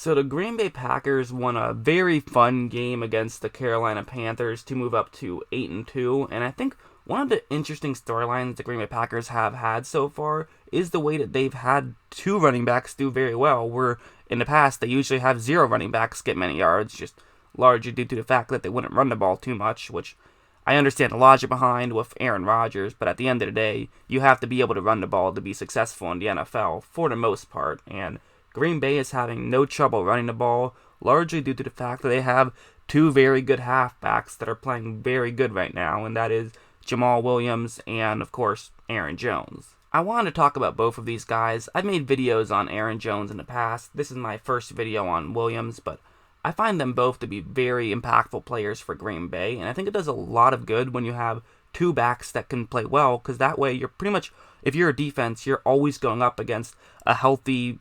So the Green Bay Packers won a very fun game against the Carolina Panthers to move up to 8-2, and I think one of the interesting storylines the Green Bay Packers have had so far is the way that they've had two running backs do very well, where in the past they usually have zero running backs get many yards, just largely due to the fact that they wouldn't run the ball too much, which I understand the logic behind with Aaron Rodgers, but at the end of the day, you have to be able to run the ball to be successful in the NFL for the most part, and Green Bay is having no trouble running the ball, largely due to the fact that they have two very good halfbacks that are playing very good right now, and that is Jamaal Williams and, of course, Aaron Jones. I wanted to talk about both of these guys. I've made videos on Aaron Jones in the past. This is my first video on Williams, but I find them both to be very impactful players for Green Bay, and I think it does a lot of good when you have two backs that can play well, because that way you're pretty much, if you're a defense, you're always going up against a healthy,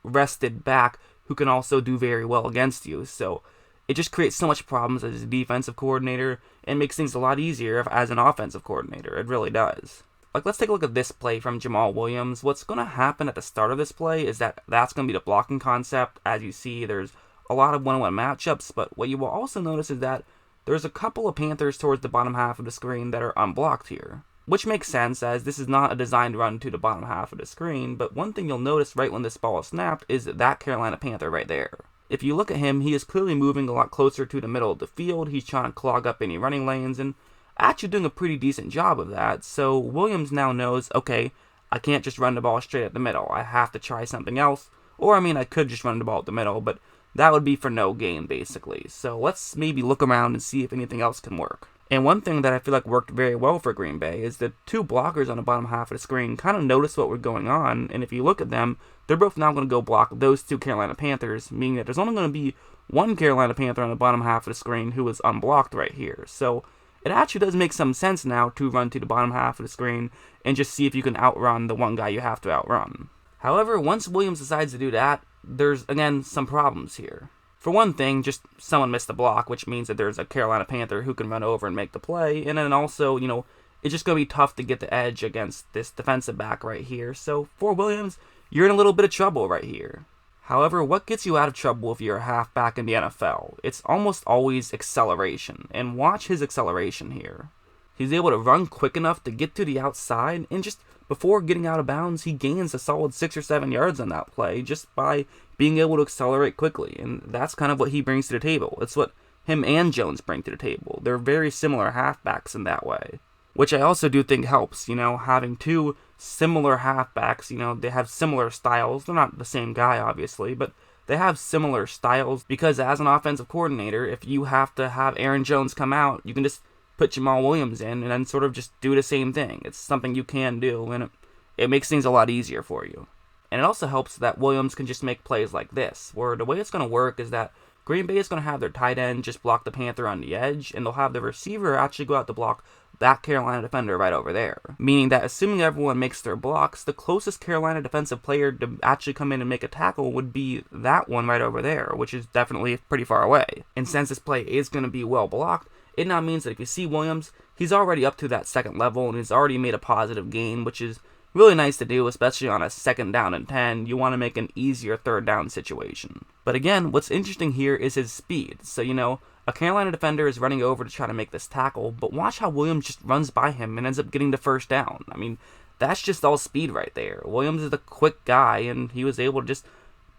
rested back who can also do very well against you. So it just creates so much problems as a defensive coordinator and makes things a lot easier as an offensive coordinator. It really does. Let's take a look at this play from Jamaal Williams. What's going to happen at the start of this play is that's going to be the blocking concept. As you see, there's a lot of one-on-one matchups, but what you will also notice is that there's a couple of Panthers towards the bottom half of the screen that are unblocked here, which makes sense as this is not a designed run to the bottom half of the screen, but one thing you'll notice right when this ball is snapped is that Carolina Panther right there. If you look at him, he is clearly moving a lot closer to the middle of the field. He's trying to clog up any running lanes and actually doing a pretty decent job of that. So Williams now knows, okay, I can't just run the ball straight at the middle. I have to try something else. Or, I could just run the ball at the middle, but that would be for no gain, basically. So let's maybe look around and see if anything else can work. And one thing that I feel like worked very well for Green Bay is the two blockers on the bottom half of the screen kind of noticed what was going on, and if you look at them, they're both now going to go block those two Carolina Panthers, meaning that there's only going to be one Carolina Panther on the bottom half of the screen who is unblocked right here. So it actually does make some sense now to run to the bottom half of the screen and just see if you can outrun the one guy you have to outrun. However, once Williams decides to do that, there's, again, some problems here. For one thing, just someone missed the block, which means that there's a Carolina Panther who can run over and make the play, and then also, it's just going to be tough to get the edge against this defensive back right here. So for Williams, you're in a little bit of trouble right here. However, what gets you out of trouble if you're a halfback in the NFL? It's almost always acceleration, and watch his acceleration here. He's able to run quick enough to get to the outside, and just before getting out of bounds, he gains a solid 6 or 7 yards on that play just by being able to accelerate quickly, and that's kind of what he brings to the table. It's what him and Jones bring to the table. They're very similar halfbacks in that way, which I also do think helps, having two similar halfbacks, they have similar styles. They're not the same guy, obviously, but they have similar styles because as an offensive coordinator, if you have to have Aaron Jones come out, you can just put Jamaal Williams in and then sort of just do the same thing. It's something you can do, and it makes things a lot easier for you. And it also helps that Williams can just make plays like this, where the way it's going to work is that Green Bay is going to have their tight end just block the Panther on the edge, and they'll have the receiver actually go out to block that Carolina defender right over there. Meaning that assuming everyone makes their blocks, the closest Carolina defensive player to actually come in and make a tackle would be that one right over there, which is definitely pretty far away. And since this play is going to be well blocked, it now means that if you see Williams, he's already up to that second level and he's already made a positive gain, which is really nice to do, especially on a 2nd down and 10. You want to make an easier 3rd down situation. But again, what's interesting here is his speed. So, a Carolina defender is running over to try to make this tackle, but watch how Williams just runs by him and ends up getting the 1st down. That's just all speed right there. Williams is a quick guy, and he was able to just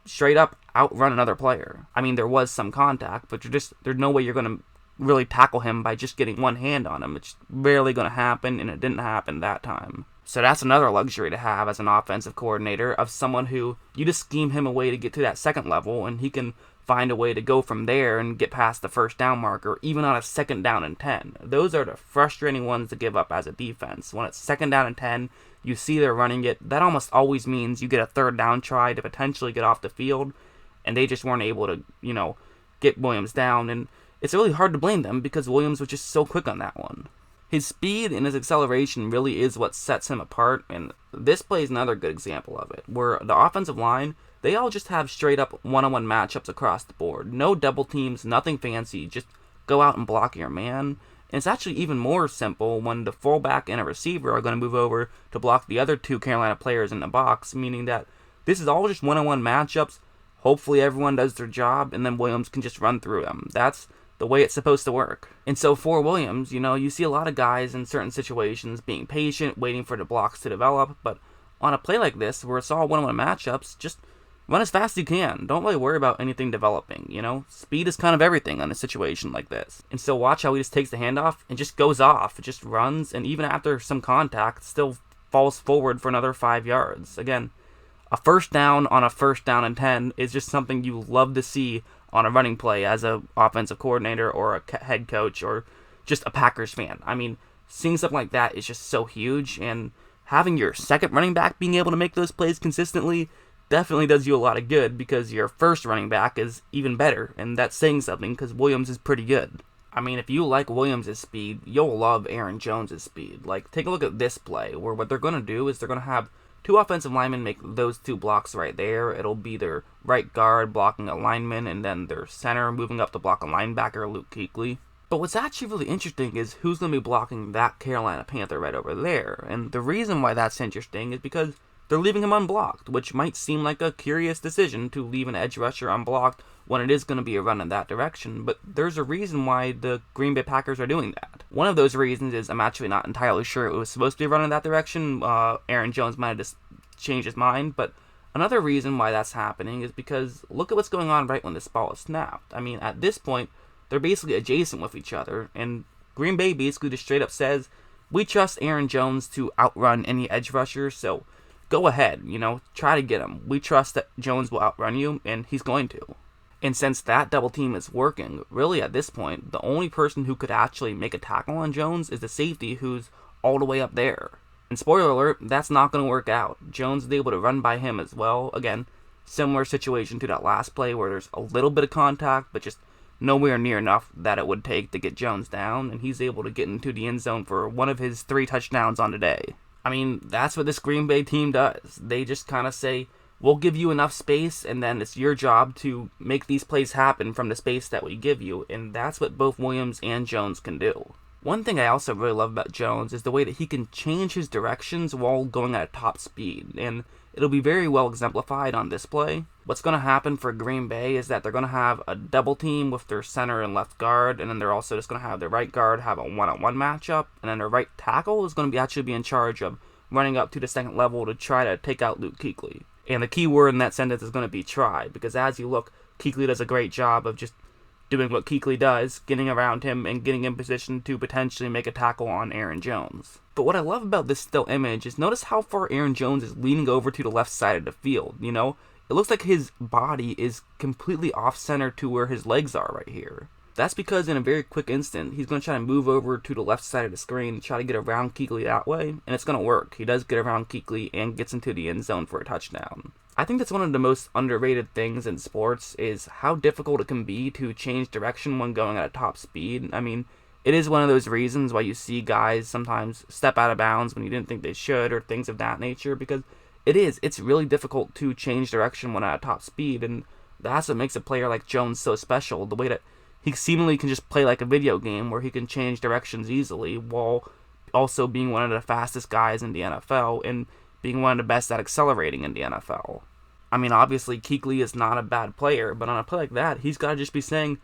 straight up outrun another player. There was some contact, but there's no way you're going to really tackle him by just getting one hand on him. It's rarely going to happen, and it didn't happen that time. So that's another luxury to have as an offensive coordinator, of someone who you just scheme him a way to get to that 2nd level, and he can find a way to go from there and get past the 1st down marker, even on a 2nd down and 10. Those are the frustrating ones to give up as a defense. When it's 2nd down and 10, you see they're running it, that almost always means you get a 3rd down try to potentially get off the field, and they just weren't able to, get Williams down, and it's really hard to blame them because Williams was just so quick on that one. His speed and his acceleration really is what sets him apart, and this play is another good example of it, where the offensive line, they all just have straight up one-on-one matchups across the board. No double teams, nothing fancy, just go out and block your man. And it's actually even more simple when the fullback and a receiver are going to move over to block the other two Carolina players in the box, meaning that this is all just one-on-one matchups. hopefully everyone does their job, and then Williams can just run through them. That's the way it's supposed to work. And so for Williams, you see a lot of guys in certain situations being patient, waiting for the blocks to develop, but on a play like this, where it's all one-on-one matchups, just run as fast as you can. Don't really worry about anything developing, Speed is kind of everything on a situation like this. And so watch how he just takes the handoff and just goes off. It just runs, and even after some contact, still falls forward for another 5 yards. Again, a first down on a first down and 10 is just something you love to see on a running play as a offensive coordinator or a head coach or just a Packers fan. I mean, seeing something like that is just so huge, and having your second running back being able to make those plays consistently definitely does you a lot of good, because your first running back is even better, and that's saying something because Williams is pretty good. I mean, if you like Williams' speed, you'll love Aaron Jones' speed. Like, take a look at this play, where what they're going to do is they're going to have two offensive linemen make those two blocks right there. It'll be their right guard blocking a lineman, and then their center moving up to block a linebacker, Luke Kuechly. But what's actually really interesting is who's going to be blocking that Carolina Panther right over there. And the reason why that's interesting is because they're leaving him unblocked, which might seem like a curious decision to leave an edge rusher unblocked when it is going to be a run in that direction, but there's a reason why the Green Bay Packers are doing that. One of those reasons is I'm actually not entirely sure it was supposed to be a run in that direction. Aaron Jones might have just changed his mind, but another reason why that's happening is because look at what's going on right when this ball is snapped. I mean, at this point, they're basically adjacent with each other, and Green Bay basically just straight up says, we trust Aaron Jones to outrun any edge rusher, so go ahead, try to get him. We trust that Jones will outrun you, and he's going to. And since that double team is working, really at this point, the only person who could actually make a tackle on Jones is the safety who's all the way up there. And spoiler alert, that's not going to work out. Jones is able to run by him as well. Again, similar situation to that last play where there's a little bit of contact, but just nowhere near enough that it would take to get Jones down, and he's able to get into the end zone for one of his 3 touchdowns on the day. I mean, that's what this Green Bay team does. They just kind of say, we'll give you enough space, and then it's your job to make these plays happen from the space that we give you, and that's what both Williams and Jones can do. One thing I also really love about Jones is the way that he can change his directions while going at a top speed, and it'll be very well exemplified on this play. What's going to happen for Green Bay is that they're going to have a double team with their center and left guard, and then they're also just going to have their right guard have a one-on-one matchup, and then their right tackle is going to actually be in charge of running up to the second level to try to take out Luke Kuechly. And the key word in that sentence is going to be try, because as you look, Kuechly does a great job of just doing what Kuechly does, getting around him and getting in position to potentially make a tackle on Aaron Jones. But what I love about this still image is notice how far Aaron Jones is leaning over to the left side of the field, It looks like his body is completely off-center to where his legs are right here. That's because in a very quick instant, he's going to try to move over to the left side of the screen and try to get around Kuechly that way, and it's going to work. He does get around Kuechly and gets into the end zone for a touchdown. I think that's one of the most underrated things in sports is how difficult it can be to change direction when going at a top speed. I mean, it is one of those reasons why you see guys sometimes step out of bounds when you didn't think they should or things of that nature, because it's really difficult to change direction when at a top speed, and that's what makes a player like Jones so special, the way that he seemingly can just play like a video game where he can change directions easily while also being one of the fastest guys in the NFL and being one of the best at accelerating in the NFL. I mean, obviously, Kuechly is not a bad player, but on a play like that, he's got to just be saying,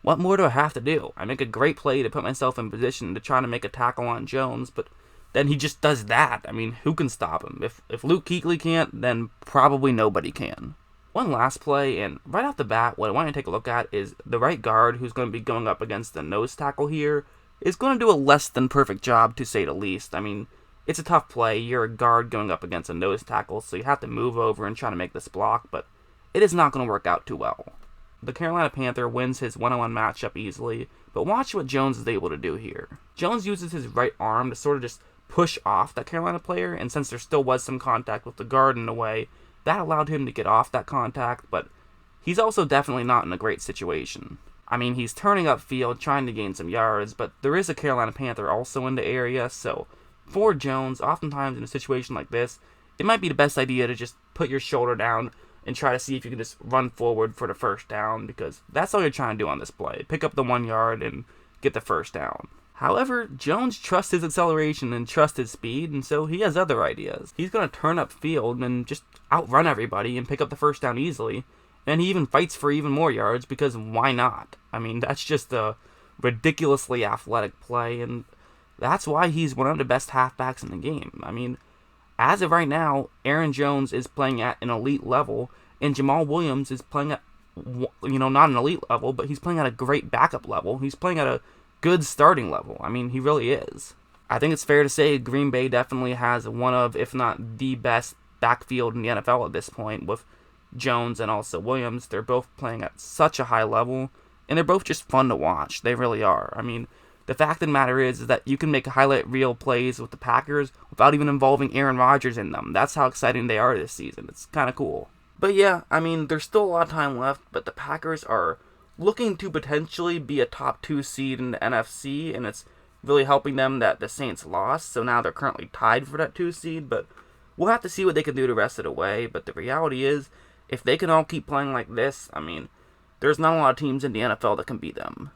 what more do I have to do? I make a great play to put myself in position to try to make a tackle on Jones, but then he just does that. I mean, who can stop him? If Luke Kuechly can't, then probably nobody can. One last play, and right off the bat, what I want to take a look at is the right guard who's going to be going up against the nose tackle here is going to do a less than perfect job, to say the least. I mean, it's a tough play. You're a guard going up against a nose tackle, so you have to move over and try to make this block, but it is not going to work out too well. The Carolina Panther wins his one-on-one matchup easily, but watch what Jones is able to do here. Jones uses his right arm to sort of just push off that Carolina player, and since there still was some contact with the guard in a way, that allowed him to get off that contact, but he's also definitely not in a great situation. I mean, he's turning upfield, trying to gain some yards, but there is a Carolina Panther also in the area, so for Jones, oftentimes in a situation like this, it might be the best idea to just put your shoulder down and try to see if you can just run forward for the first down, because that's all you're trying to do on this play. Pick up the 1 yard and get the first down. However, Jones trusts his acceleration and trusts his speed, and so he has other ideas. He's going to turn upfield and just outrun everybody and pick up the first down easily, And he even fights for even more yards because why not? I mean, that's just a ridiculously athletic play, and that's why he's one of the best halfbacks in the game. I mean, as of right now, Aaron Jones is playing at an elite level, and Jamaal Williams is playing at, not an elite level, but he's playing at a great backup level. He's playing at a good starting level. I mean, he really is. I think it's fair to say Green Bay definitely has one of, if not the best backfield in the NFL at this point, with Jones and also Williams. They're both playing at such a high level, and they're both just fun to watch. They really are. I mean, the fact of the matter is that you can make highlight reel plays with the Packers without even involving Aaron Rodgers in them. That's how exciting they are this season. It's kind of cool. But yeah, I mean, there's still a lot of time left, but the Packers are looking to potentially be a top 2 seed in the NFC, and it's really helping them that the Saints lost, so now they're currently tied for that 2 seed, but we'll have to see what they can do the rest of the way. But the reality is, if they can all keep playing like this, I mean, there's not a lot of teams in the NFL that can beat them.